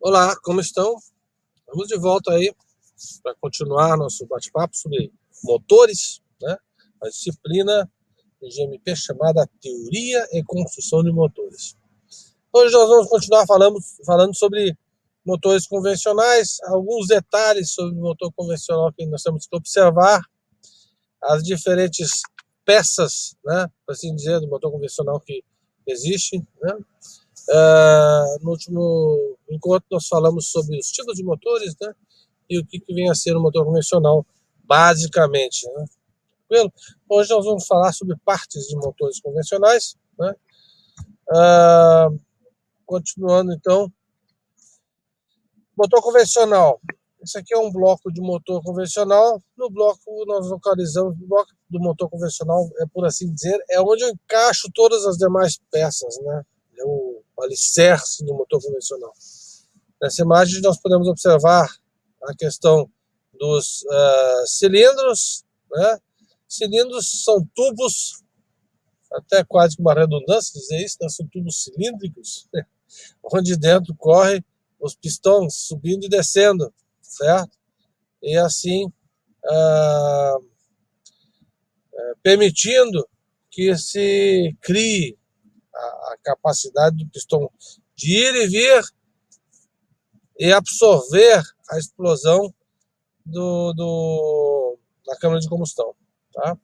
Olá, como estão? Vamos de volta aí para continuar nosso bate-papo sobre motores, né? A disciplina de GMP chamada Teoria e Construção de Motores. Hoje nós vamos continuar falando sobre motores convencionais, alguns detalhes sobre o motor convencional que nós temos que observar, as diferentes peças, né, por assim dizer, do motor convencional que existem, né? No último encontro nós falamos sobre os tipos de motores, né, e o que vem a ser um motor convencional, basicamente, né? Hoje nós vamos falar sobre partes de motores convencionais, né? Continuando então, motor convencional. Esse aqui é um bloco de motor convencional. No bloco nós localizamos o bloco do motor convencional, por assim dizer, é onde eu encaixo todas as demais peças, né? É o alicerce do motor convencional. Nessa imagem nós podemos observar a questão dos cilindros, né? Cilindros são tubos, até quase uma redundância dizer isso, né? São tubos cilíndricos, né? Onde dentro corre os pistões subindo e descendo, certo? E assim permitindo que se crie a capacidade do pistão de ir e vir e absorver a explosão da câmara de combustão. Tá?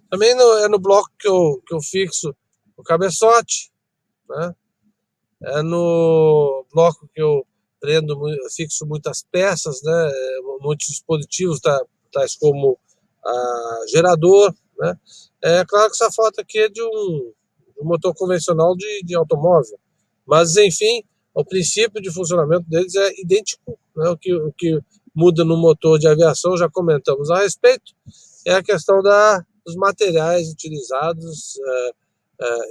Também é no bloco que eu fixo o cabeçote, né? É no bloco que eu fixo muitas peças, né? Muitos dispositivos, tais como gerador, né? É claro que essa foto aqui é de um motor convencional de automóvel, mas enfim, o princípio de funcionamento deles é idêntico, né? O que muda no motor de aviação, já comentamos a respeito, é a questão dos materiais utilizados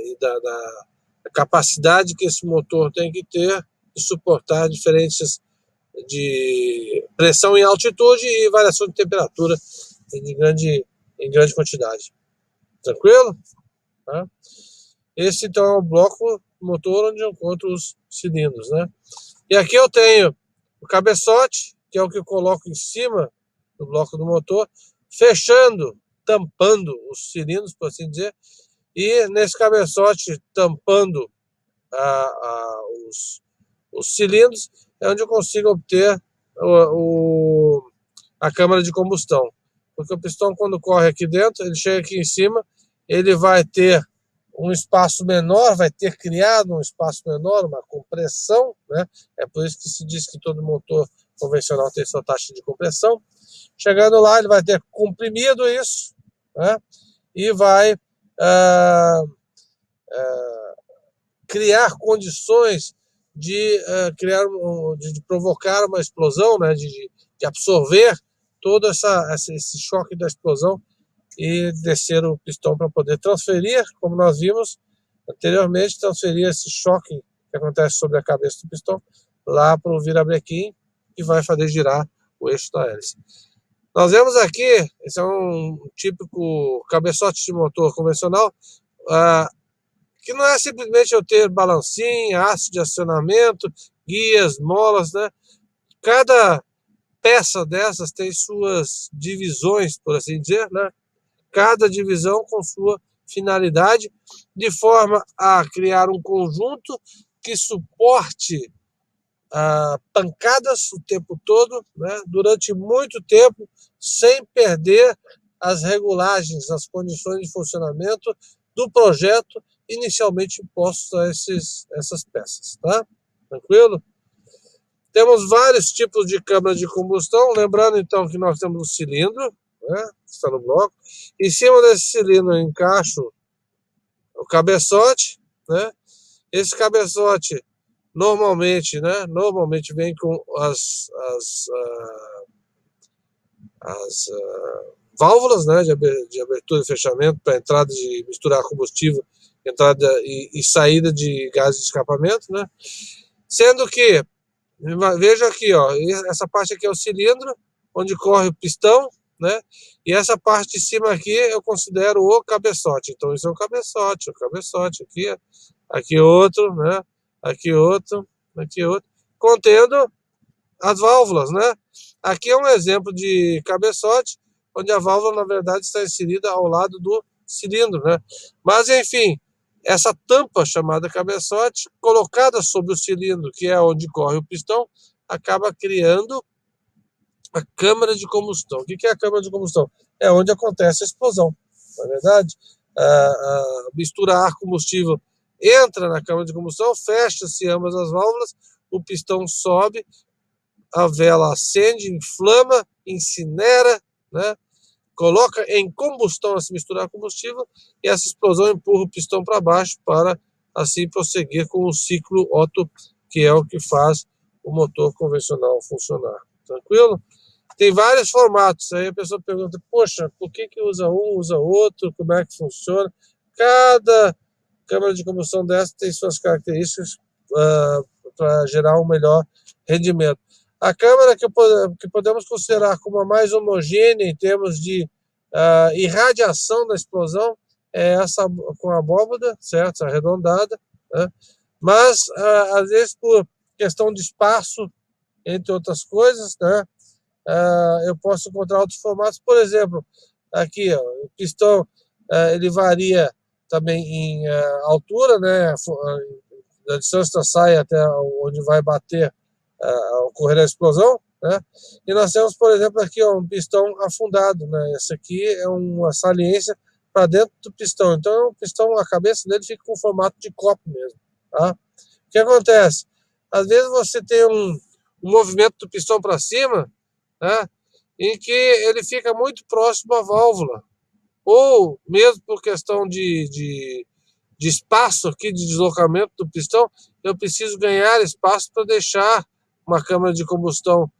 e da capacidade que esse motor tem que ter de suportar diferenças de pressão em altitude e variação de temperatura em grande quantidade. Tranquilo? Tá? Esse então é o bloco motor onde eu encontro os cilindros, né? E aqui eu tenho o cabeçote, que é o que eu coloco em cima do bloco do motor, fechando, tampando os cilindros, por assim dizer, e nesse cabeçote tampando os cilindros é onde eu consigo obter a câmara de combustão. Porque o pistão, quando corre aqui dentro, ele chega aqui em cima, ele vai ter um espaço menor, vai ter criado um espaço menor, uma compressão, né? É por isso que se diz que todo motor convencional tem sua taxa de compressão. Chegando lá, ele vai ter comprimido isso, né? E vai criar condições de de provocar uma explosão, né? De absorver todo esse choque da explosão e descer o pistão para poder transferir, como nós vimos anteriormente, transferir esse choque que acontece sobre a cabeça do pistão lá para o virabrequim e vai fazer girar o eixo da hélice. Nós vemos aqui, esse é um típico cabeçote de motor convencional, que não é simplesmente eu ter balancinha, haste de acionamento, guias, molas, né? Cada peça dessas tem suas divisões, por assim dizer, né? Cada divisão com sua finalidade, de forma a criar um conjunto que suporte pancadas o tempo todo, né, durante muito tempo, sem perder as regulagens, as condições de funcionamento do projeto inicialmente impostos a essas peças. Tá? Tranquilo? Temos vários tipos de câmara de combustão, lembrando então que nós temos o cilindro, né, que está no bloco. Em cima desse cilindro eu encaixo o cabeçote, né? Esse cabeçote normalmente vem com as válvulas, né, de abertura e fechamento para entrada de misturar combustível, entrada e saída de gases de escapamento, né? Sendo que, veja aqui, ó, essa parte aqui é o cilindro, onde corre o pistão, né? E essa parte de cima aqui eu considero o cabeçote. Então isso é o cabeçote aqui outro, né? Aqui outro, contendo as válvulas, né? Aqui é um exemplo de cabeçote, onde a válvula, na verdade, está inserida ao lado do cilindro, né? Mas, enfim, essa tampa chamada cabeçote, colocada sobre o cilindro, que é onde corre o pistão, acaba criando a câmara de combustão. O que é a câmara de combustão? É onde acontece a explosão, não é verdade? Mistura ar combustível entra na câmara de combustão, fecha-se ambas as válvulas, o pistão sobe, a vela acende, inflama, incinera, né? Coloca em combustão a se misturar combustível e essa explosão empurra o pistão para baixo para assim prosseguir com o ciclo Otto, que é o que faz o motor convencional funcionar. Tranquilo? Tem vários formatos. Aí a pessoa pergunta, poxa, por que usa um, usa outro, como é que funciona? Cada câmara de combustão dessa tem suas características para gerar um melhor rendimento. A câmara que podemos considerar como a mais homogênea em termos de irradiação da explosão é essa com a abóbada, certo? Arredondada, né? Mas, às vezes, por questão de espaço, entre outras coisas, né? Eu posso encontrar outros formatos, por exemplo, aqui, ó, o pistão ele varia também em altura, né? Da distância da saia até onde vai bater ocorrer a explosão, né? E nós temos, por exemplo, aqui ó, um pistão afundado, né? Esse aqui é uma saliência para dentro do pistão. Então, o pistão, a cabeça dele fica com formato de copo mesmo, tá? O que acontece? Às vezes você tem um movimento do pistão para cima, né? Em que ele fica muito próximo à válvula, ou mesmo por questão de espaço aqui, de deslocamento do pistão, eu preciso ganhar espaço para deixar uma câmara de combustão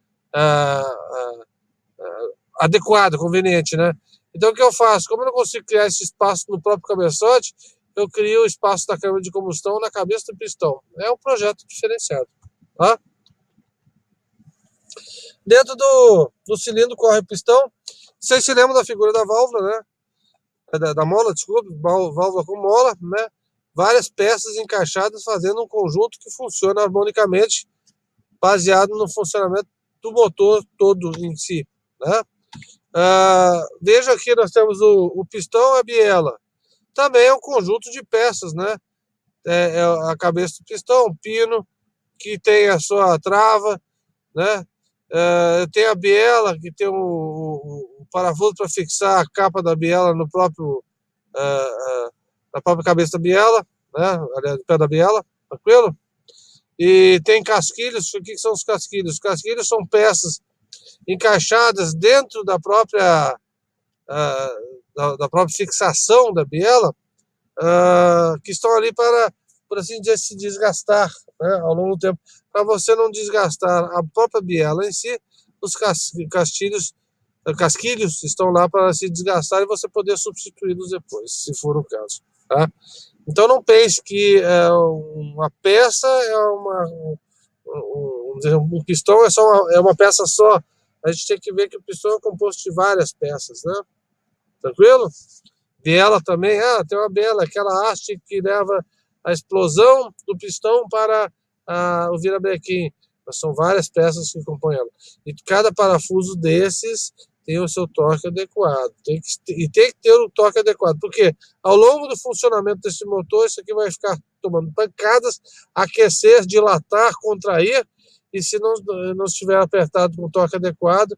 adequada, conveniente, né? Então, o que eu faço? Como eu não consigo criar esse espaço no próprio cabeçote, eu crio o espaço da câmara de combustão na cabeça do pistão. É um projeto diferenciado, tá? Dentro do cilindro corre o pistão. Vocês se lembram da figura da válvula, né? Da mola, desculpa, válvula com mola, né? Várias peças encaixadas fazendo um conjunto que funciona harmonicamente, baseado no funcionamento do motor todo em si, né? Veja aqui, nós temos o pistão e a biela. Também é um conjunto de peças, né? É a cabeça do pistão, um pino, que tem a sua trava, né? Tem a biela, que tem o parafuso para fixar a capa da biela no próprio, na própria cabeça da biela, né? No pé da biela, tranquilo? E tem casquilhos. O que são os casquilhos? Os casquilhos são peças encaixadas dentro da própria, da própria fixação da biela, que estão ali para, por assim dizer, se desgastar, né, ao longo do tempo. Para você não desgastar a própria biela em si, os casquilhos estão lá para se desgastar e você poder substituí-los depois, se for o caso. Tá? Então não pense que uma peça um pistão é uma peça só. A gente tem que ver que o pistão é composto de várias peças, né? Tranquilo? Biela também, tem uma biela, aquela haste que leva a explosão do pistão para o virabrequim. Mas são várias peças que compõem ela. E cada parafuso desses tem o seu torque adequado. Tem que ter o torque adequado, porque ao longo do funcionamento desse motor, isso aqui vai ficar tomando pancadas, aquecer, dilatar, contrair, e se não estiver apertado com o torque adequado,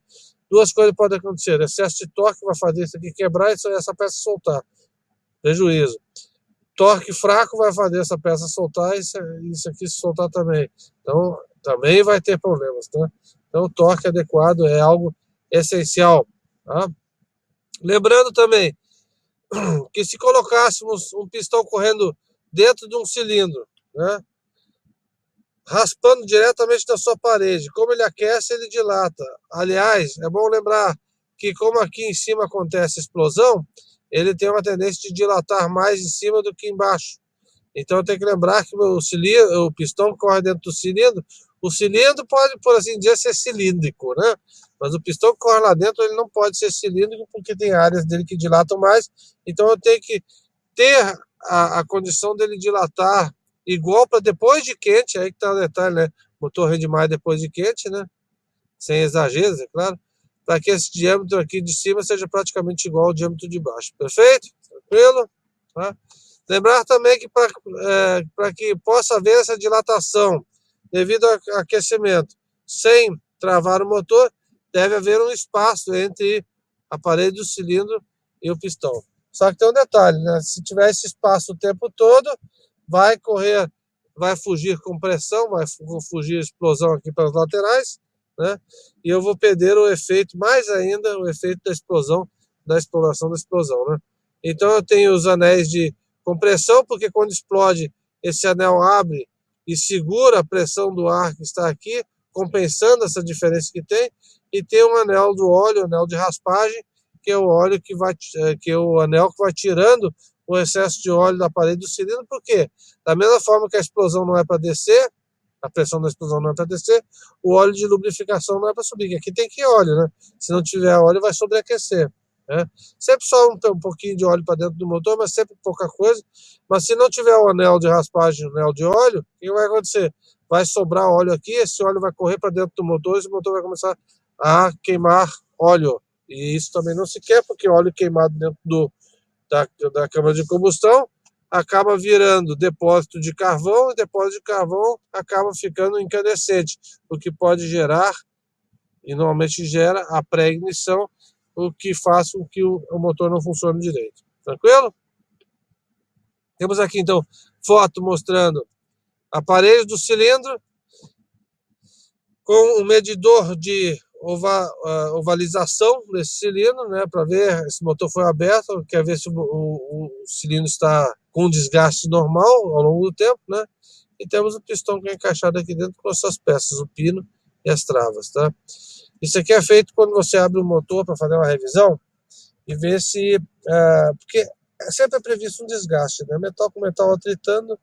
duas coisas podem acontecer. Excesso de torque vai fazer isso aqui quebrar e essa peça soltar. Prejuízo. Torque fraco vai fazer essa peça soltar e isso aqui se soltar também. Então, também vai ter problemas, tá? Então, o torque adequado é algo essencial, tá? Lembrando também que se colocássemos um pistão correndo dentro de um cilindro, né, raspando diretamente da sua parede, como ele aquece, ele dilata. Aliás, é bom lembrar que como aqui em cima acontece explosão, ele tem uma tendência de dilatar mais em cima do que embaixo. Então tem que lembrar que o pistão que corre dentro do cilindro, o cilindro pode, por assim dizer, ser cilíndrico, né? Mas o pistão que corre lá dentro, ele não pode ser cilíndrico porque tem áreas dele que dilatam mais. Então eu tenho que ter a condição dele dilatar igual para depois de quente, aí que está o detalhe, né? o motor rende mais depois de quente, né? Sem exageros, é claro, para que esse diâmetro aqui de cima seja praticamente igual ao diâmetro de baixo. Perfeito? Tranquilo? Tá? Lembrar também que para que possa haver essa dilatação devido ao aquecimento sem travar o motor, deve haver um espaço entre a parede do cilindro e o pistão. Só que tem um detalhe, né? Se tiver esse espaço o tempo todo, vai fugir compressão, vai fugir explosão aqui pelas laterais, né? E eu vou perder o efeito, mais ainda, o efeito da explosão, da exploração da explosão, né? Então eu tenho os anéis de compressão, porque quando explode, esse anel abre e segura a pressão do ar que está aqui, compensando essa diferença que tem, e tem um anel do óleo, anel de raspagem, que é o óleo que é o anel que vai tirando o excesso de óleo da parede do cilindro. Por quê? Da mesma forma que a explosão não é para descer, a pressão da explosão não é para descer, o óleo de lubrificação não é para subir, que aqui tem que óleo, né? Se não tiver óleo, vai sobreaquecer, né? Sempre só um pouquinho de óleo para dentro do motor, mas sempre pouca coisa. Mas se não tiver o anel de raspagem, o anel de óleo, o que vai acontecer? Vai sobrar óleo aqui, esse óleo vai correr para dentro do motor, esse motor vai começar a queimar óleo. E isso também não se quer, porque óleo queimado dentro da câmara de combustão acaba virando depósito de carvão, e depósito de carvão acaba ficando incandescente, o que pode gerar, e normalmente gera, a pré-ignição, o que faz com que o motor não funcione direito. Tranquilo? Temos aqui, então, foto mostrando a parede do cilindro com o medidor de ovalização desse cilindro, né, para ver se o motor foi aberto, quer ver se o cilindro está com desgaste normal ao longo do tempo, né? E temos o pistão que é encaixado aqui dentro com essas peças, o pino e as travas, tá? Isso aqui é feito quando você abre o motor para fazer uma revisão e ver se... porque sempre é previsto um desgaste, né? Metal com metal atritando,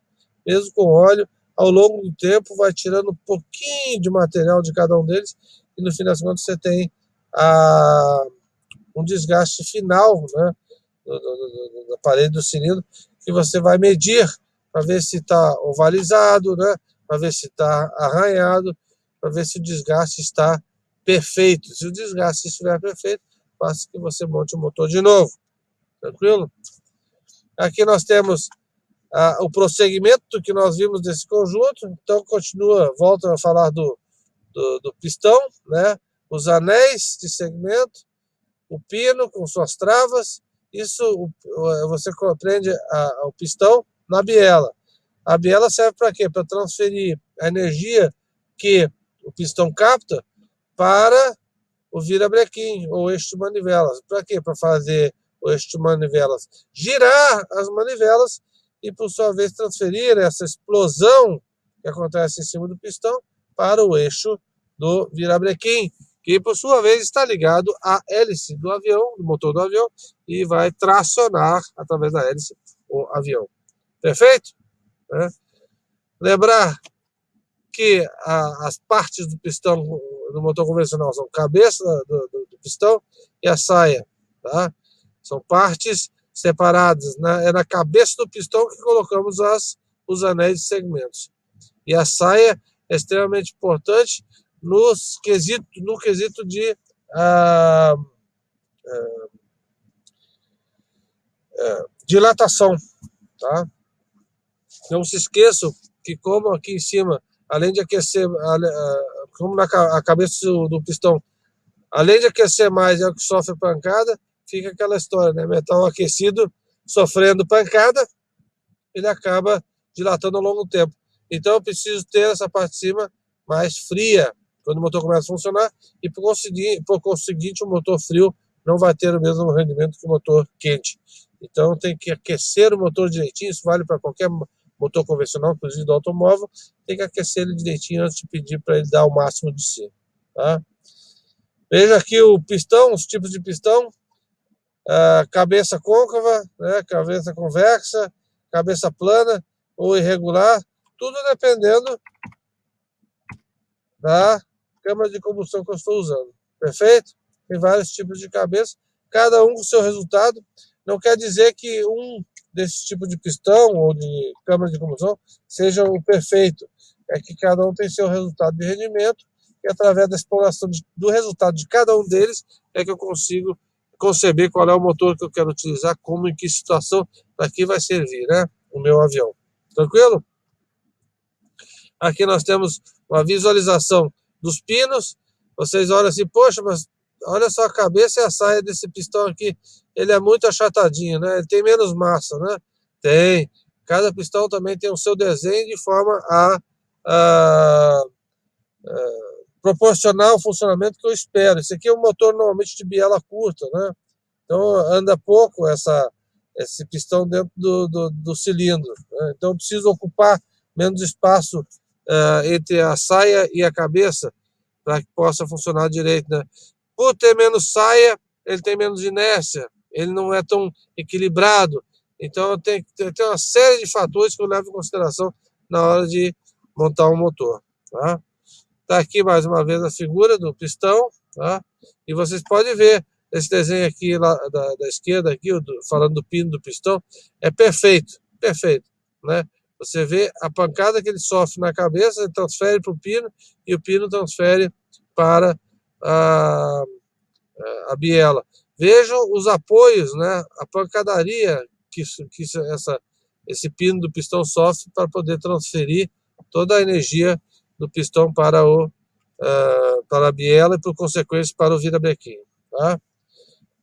mesmo com óleo, ao longo do tempo vai tirando um pouquinho de material de cada um deles, e no fim das contas você tem um desgaste final, né, da parede do cilindro, que você vai medir para ver se está ovalizado, né, para ver se está arranhado, para ver se o desgaste está perfeito. Se o desgaste estiver perfeito, basta que você monte o motor de novo. Tranquilo? Aqui nós temos o prosseguimento que nós vimos desse conjunto. Então continua, volta a falar do pistão, né? Os anéis de segmento, o pino com suas travas. Isso você prende o pistão na biela. A biela serve para quê? Para transferir a energia que o pistão capta para o virabrequim, ou eixo de manivelas. Para quê? Para fazer o eixo de manivelas girar as manivelas e, por sua vez, transferir essa explosão que acontece em cima do pistão para o eixo do virabrequim, que, por sua vez, está ligado à hélice do avião, do motor do avião, e vai tracionar, através da hélice, o avião. Perfeito? Lembrar que as partes do pistão do motor convencional são cabeça do pistão e a saia, tá? São partes separadas, né? É na cabeça do pistão que colocamos os anéis de segmentos. E a saia é extremamente importante no quesito de dilatação, tá? Não se esqueçam que, como aqui em cima, além de aquecer, como a cabeça do pistão, além de aquecer mais, é o que sofre pancada, fica aquela história, né? Metal aquecido sofrendo pancada, ele acaba dilatando ao longo do tempo. Então eu preciso ter essa parte de cima mais fria quando o motor começa a funcionar, e por conseguinte o motor frio não vai ter o mesmo rendimento que o motor quente. Então tem que aquecer o motor direitinho. Isso vale para qualquer motor convencional, inclusive do automóvel. Tem que aquecer ele direitinho antes de pedir para ele dar o máximo de si, tá? Veja aqui o pistão, os tipos de pistão: cabeça côncava, né, cabeça convexa, cabeça plana ou irregular, tudo dependendo da câmara de combustão que eu estou usando. Perfeito? Tem vários tipos de cabeça, cada um com o seu resultado. Não quer dizer que um desses tipos de pistão ou de câmara de combustão seja o perfeito. é que cada um tem seu resultado de rendimento, e através da exploração do resultado de cada um deles é que eu consigo conceber qual é o motor que eu quero utilizar, como, em que situação, para que vai servir, né, o meu avião. Tranquilo? Aqui nós temos uma visualização dos pinos. Vocês olham assim, poxa, mas olha só a cabeça e a saia desse pistão aqui. Ele é muito achatadinho, né? Ele tem menos massa, né? Tem. Cada pistão também tem o seu desenho de forma a proporcionar o funcionamento que eu espero. Esse aqui é um motor normalmente de biela curta, né? Então anda pouco esse pistão dentro do cilindro, né? Então eu preciso ocupar menos espaço entre a saia e a cabeça para que possa funcionar direito, né? Por ter menos saia, ele tem menos inércia, ele não é tão equilibrado. Então tem uma série de fatores que eu levo em consideração na hora de montar um motor, tá? Tá aqui mais uma vez a figura do pistão, tá? E vocês podem ver esse desenho aqui lá da esquerda, aqui, falando do pino do pistão, é perfeito, perfeito, né? Você vê a pancada que ele sofre na cabeça, ele transfere para o pino e o pino transfere para a biela. Vejam os apoios, né? A pancadaria que esse pino do pistão sofre para poder transferir toda a energia do pistão para a biela e, por consequência, para o virabrequim. Tá?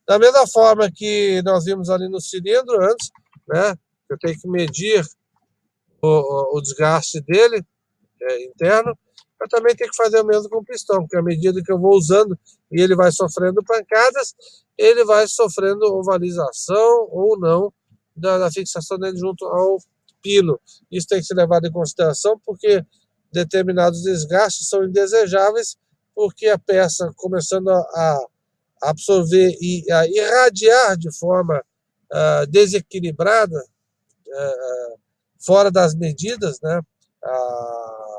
Da mesma forma que nós vimos ali no cilindro antes, né? Eu tenho que medir o desgaste dele interno, eu também tenho que fazer o mesmo com o pistão, porque à medida que eu vou usando e ele vai sofrendo pancadas, ele vai sofrendo ovalização ou não da fixação dele junto ao pino. Isso tem que ser levado em consideração, porque determinados desgastes são indesejáveis, porque a peça começando a absorver e a irradiar de forma desequilibrada, fora das medidas, né, a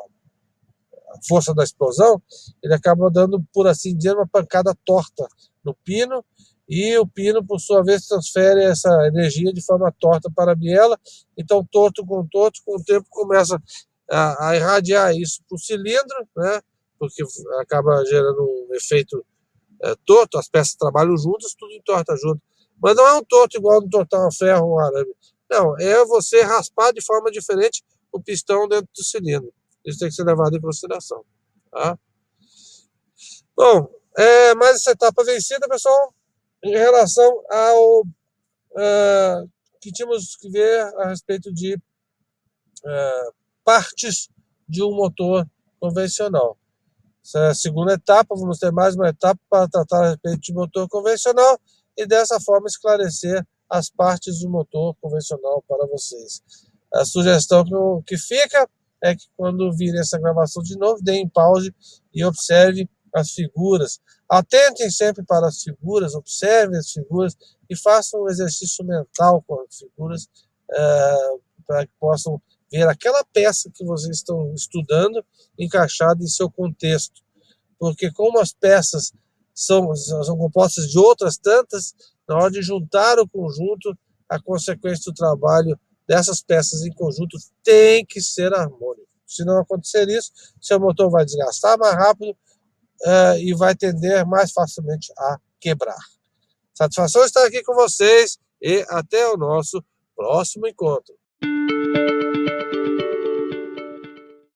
força da explosão, ele acaba dando, por assim dizer, uma pancada torta no pino, e o pino, por sua vez, transfere essa energia de forma torta para a biela. Então, torto, com o tempo começa a irradiar isso para o cilindro, né? Porque acaba gerando um efeito torto, as peças trabalham juntas, tudo entorta junto. Mas não é um torto igual de entortar um ferro ou um arame. Não, é você raspar de forma diferente o pistão dentro do cilindro. Isso tem que ser levado em consideração. Tá? Bom, mais essa etapa vencida, pessoal, em relação ao que tínhamos que ver a respeito de partes de um motor convencional. Essa é a segunda etapa, vamos ter mais uma etapa para tratar a respeito de motor convencional e dessa forma esclarecer as partes do motor convencional para vocês. A sugestão que fica é que quando virem essa gravação de novo, deem pause e observe as figuras. Atentem sempre para as figuras, observem as figuras e façam um exercício mental com as figuras para que possam ver aquela peça que vocês estão estudando encaixada em seu contexto. Porque como as peças são compostas de outras tantas, na hora de juntar o conjunto, a consequência do trabalho dessas peças em conjunto tem que ser harmônico. Se não acontecer isso, seu motor vai desgastar mais rápido e vai tender mais facilmente a quebrar. Satisfação estar aqui com vocês e até o nosso próximo encontro.